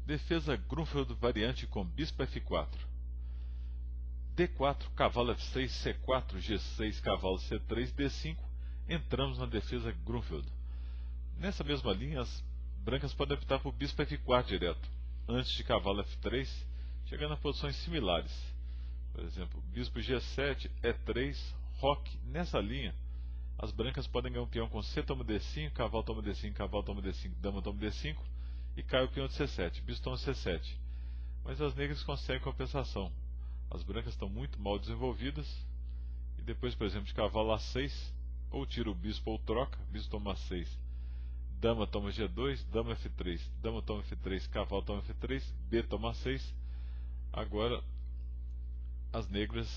Defesa Grunfeld variante com bispo F4. D4, cavalo F6, C4, G6, cavalo C3, D5. Entramos na defesa Grunfeld. Nessa mesma linha, as brancas podem optar por bispo F4 direto, antes de cavalo F3, chegando a posições similares. Por exemplo, bispo G7, E3, roque. Nessa linha, as brancas podem ganhar um peão com C toma D5, cavalo toma D5, cavalo toma D5, dama toma D5 e cai o peão de C7, bispo toma C7. Mas as negras conseguem compensação. As brancas estão muito mal desenvolvidas e depois, por exemplo, de cavalo A6, ou tira o bispo ou troca, bispo toma A6, dama toma G2, dama F3, dama toma F3, cavalo toma F3, B toma A6. Agora as negras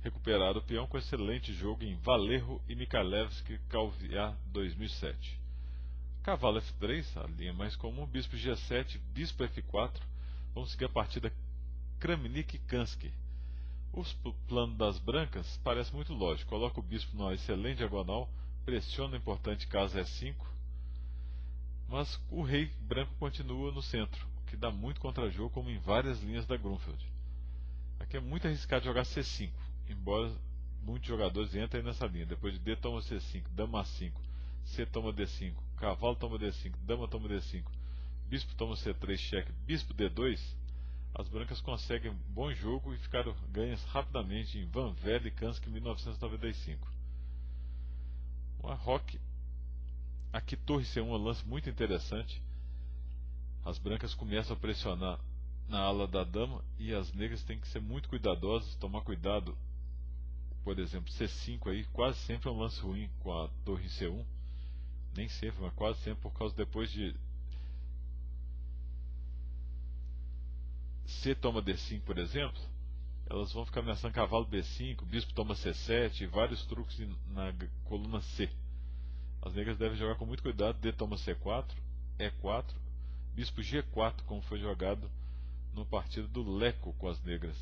recuperaram o peão com excelente jogo em Valerro e Mikhalevsky Caviar 2007. Cavalo F3, a linha mais comum, bispo G7, bispo F4. Vamos seguir a partida Kramnik-Kansky. O plano das brancas parece muito lógico. Coloca o bispo numa excelente diagonal, pressiona o importante caso E5, mas o rei branco continua no centro, o que dá muito contra-jogo, como em várias linhas da Grunfeld. Aqui é muito arriscado jogar C5, embora muitos jogadores entrem nessa linha. Depois de D toma C5, dama A5, C toma D5, cavalo toma D5, dama toma D5, bispo toma C3, cheque, bispo D2, as brancas conseguem bom jogo e ficaram ganhas rapidamente em Van Velle e Kansky 1995. Uma roque. Aqui torre C1 é um lance muito interessante. As brancas começam a pressionar na ala da dama e as negras têm que ser muito cuidadosas, tomar cuidado. Por exemplo, C5 aí quase sempre é um lance ruim com a torre C1. Nem sempre, mas quase sempre, por causa depois de C toma D5, por exemplo, elas vão ficar ameaçando cavalo B5, bispo toma C7 e vários truques na coluna C. As negras devem jogar com muito cuidado. D toma C4, E4, bispo G4, como foi jogado no partido do Leco com as negras,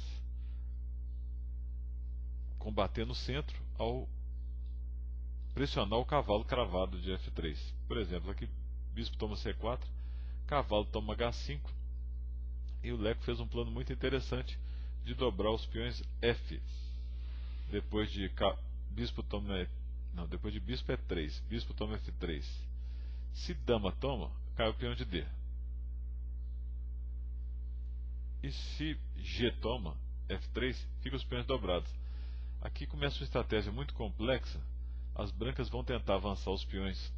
combater no centro ao pressionar o cavalo cravado de F3. Por exemplo, aqui bispo toma C4, cavalo toma H5, e o Leco fez um plano muito interessante de dobrar os peões F. Depois de bispo toma depois de bispo E3, bispo toma F3. Se dama toma, cai o peão de D. E se G toma F3, fica os peões dobrados. Aqui começa uma estratégia muito complexa. As brancas vão tentar avançar os peões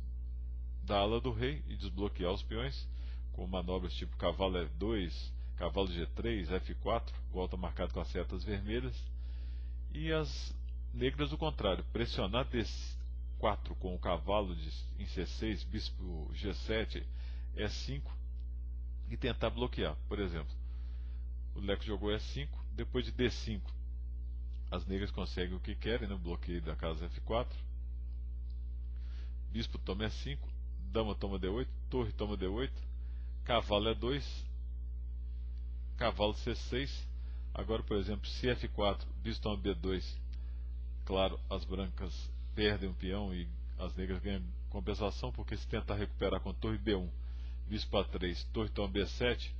da ala do rei e desbloquear os peões com manobras tipo cavalo E2, cavalo G3, F4, volta marcado com as setas vermelhas. E as negras o contrário, pressionar D4 com o cavalo em C6, bispo G7, E5 e tentar bloquear. Por exemplo, o Leco jogou E5, depois de D5 as negras conseguem o que querem, né? O bloqueio da casa F4, bispo toma E5, dama toma D8, torre toma D8, cavalo E2, cavalo C6. Agora, por exemplo, se F4, bispo toma B2, claro, as brancas perdem um peão e as negras ganham compensação, porque se tentar recuperar com torre B1, bispo A3, torre toma B7,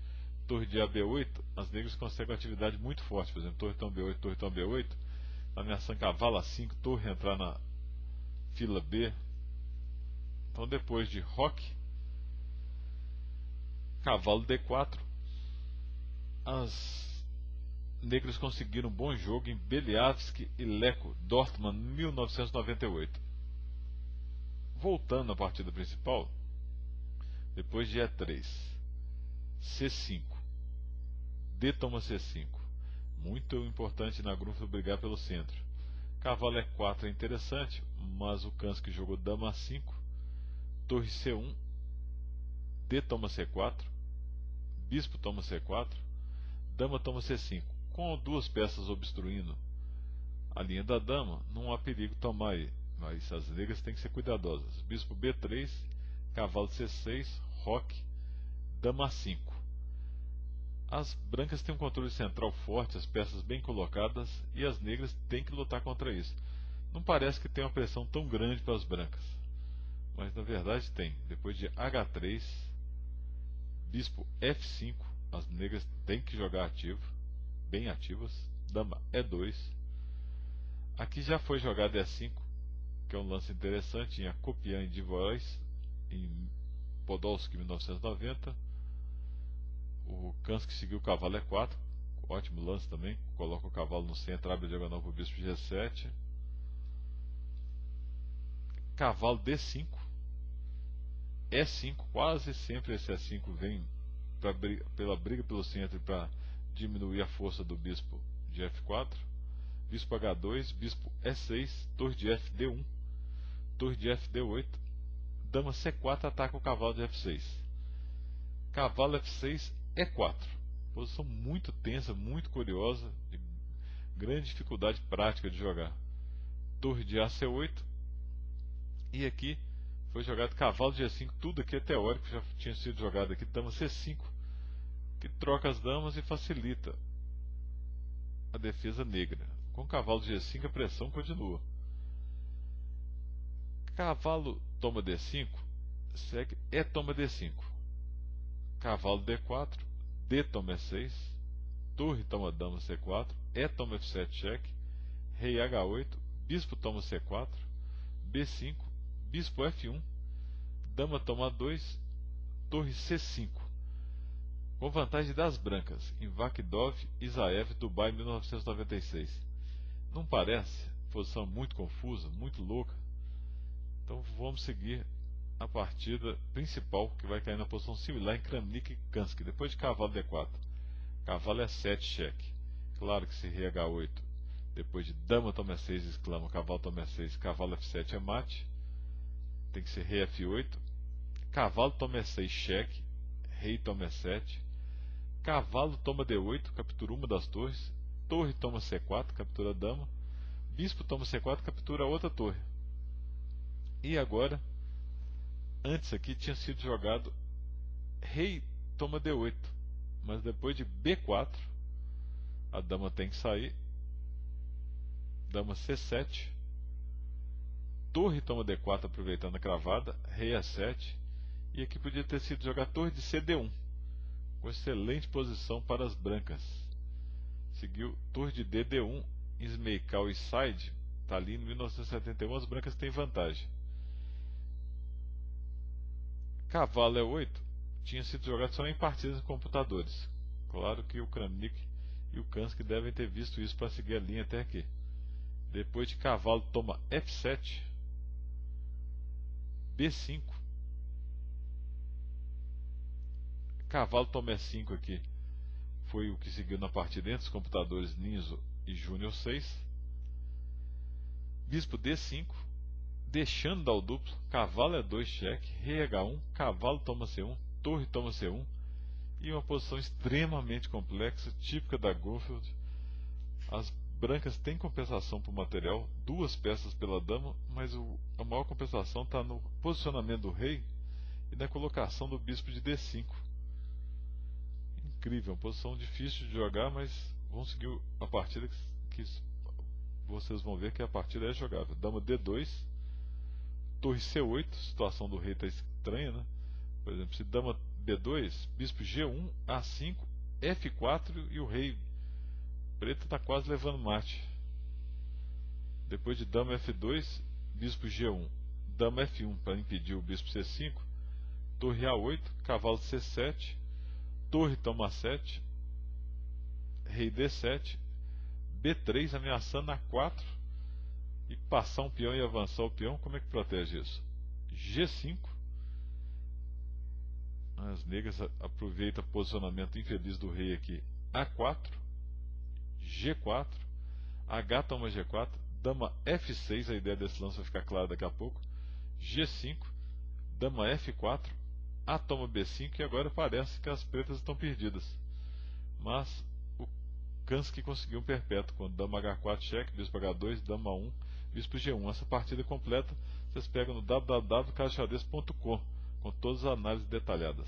torre de AB8, as negras conseguem uma atividade muito forte. Por exemplo, torre toma B8, torre toma B8, ameaçando cavalo A5, torre entrar na fila B. Então, depois de roque, cavalo D4, as negras conseguiram um bom jogo em Beliavsky e Leco, Dortmund, 1998. Voltando à partida principal, depois de E3, C5, D toma C5, muito importante na Grunfeld brigar pelo centro. Cavalo E4 é interessante, mas o Kansky jogou dama A5, torre C1, D toma C4, bispo toma C4, dama toma C5. Com duas peças obstruindo a linha da dama, não há perigo tomar aí, mas as negras têm que ser cuidadosas. Bispo B3, cavalo C6, roque, dama A5. As brancas têm um controle central forte, as peças bem colocadas, e as negras têm que lutar contra isso. Não parece que tem uma pressão tão grande para as brancas, mas na verdade tem. Depois de H3, bispo F5, As negras têm que jogar ativo, bem ativas. Dama E2. Aqui já foi jogado E5, que é um lance interessante. Tinha Copian e Dvořák em Podolsky 1990. O Kansky seguiu o cavalo E4, ótimo lance também. Coloca o cavalo no centro, abre a diagonal para o bispo G7. Cavalo D5. E5, quase sempre esse E5 vem pela briga pelo centro para diminuir a força do bispo de F4. Bispo H2, bispo E6, torre de F D1, torre de F D8, dama C4 ataca o cavalo de F6. Cavalo F6, E4. Posição muito tensa, muito curiosa, de grande dificuldade prática de jogar. Torre de AC8. E aqui foi jogado cavalo de G5, tudo aqui é teórico, já tinha sido jogado aqui, dama C5, que troca as damas e facilita a defesa negra. Com cavalo de G5 a pressão continua. Cavalo toma D5, segue E toma D5. Cavalo D4, D toma E6, torre toma dama C4, E toma F7 cheque, rei H8, bispo toma C4, B5, bispo F1, dama toma 2, torre C5. Com vantagem das brancas, em Vakhdov, Isaev, Dubai 1996. Não parece? Posição muito confusa, muito louca. Então vamos seguir a partida principal, que vai cair na posição similar em Kramnik e Kansky. Depois de cavalo D4, cavalo E7 cheque. Claro que se rei H8, depois de dama toma E6, exclama, cavalo toma E6, cavalo F7 é mate. Tem que ser rei F8, cavalo toma E6 cheque, rei toma E7, cavalo toma D8, captura uma das torres, torre toma C4, captura a dama, bispo toma C4, captura a outra torre. E agora, antes aqui tinha sido jogado rei toma D8, mas depois de B4, a dama tem que sair, dama C7, torre toma D4 aproveitando a cravada, rei A7, e aqui podia ter sido jogado torre de CD1, com excelente posição para as brancas. Seguiu torre de DD1, Smejkal e Side, está ali em 1971, as brancas têm vantagem. Cavalo E8 tinha sido jogado só em partidas em computadores. Claro que o Kramnik e o Kansky devem ter visto isso para seguir a linha até aqui. Depois de cavalo toma F7, B5, cavalo toma E5 aqui, foi o que seguiu na partida entre os computadores Ninzo e Júnior 6. Bispo D5, deixando dar o duplo, cavalo E2 cheque, rei H1, cavalo toma C1, torre toma C1, e uma posição extremamente complexa, típica da Grunfeld. As brancas têm compensação por material, duas peças pela dama, mas a maior compensação está no posicionamento do rei e na colocação do bispo de D5. Incrível, uma posição difícil de jogar, mas vamos seguir a partida que vocês vão ver que a partida é jogável. Dama D2, torre C8, situação do rei está estranha, né? Por exemplo, se dama B2, bispo G1, A5, F4 e o rei preto está quase levando mate. Depois de dama F2, bispo G1, dama F1 para impedir o bispo C5, torre A8, cavalo C7, torre toma A7, rei D7, B3 ameaçando A4 e passar um peão e avançar o peão. Como é que protege isso? G5. As negras aproveitam o posicionamento infeliz do rei aqui. A4, G4, H toma G4, dama F6, a ideia desse lance vai ficar clara daqui a pouco. G5, dama F4, A toma B5 e agora parece que as pretas estão perdidas. Mas o Kansky conseguiu um perpétuo com dama H4 cheque, bispo H2, dama 1, bispo G1. Essa partida completa vocês pegam no www.casaxadrez.com com todas as análises detalhadas.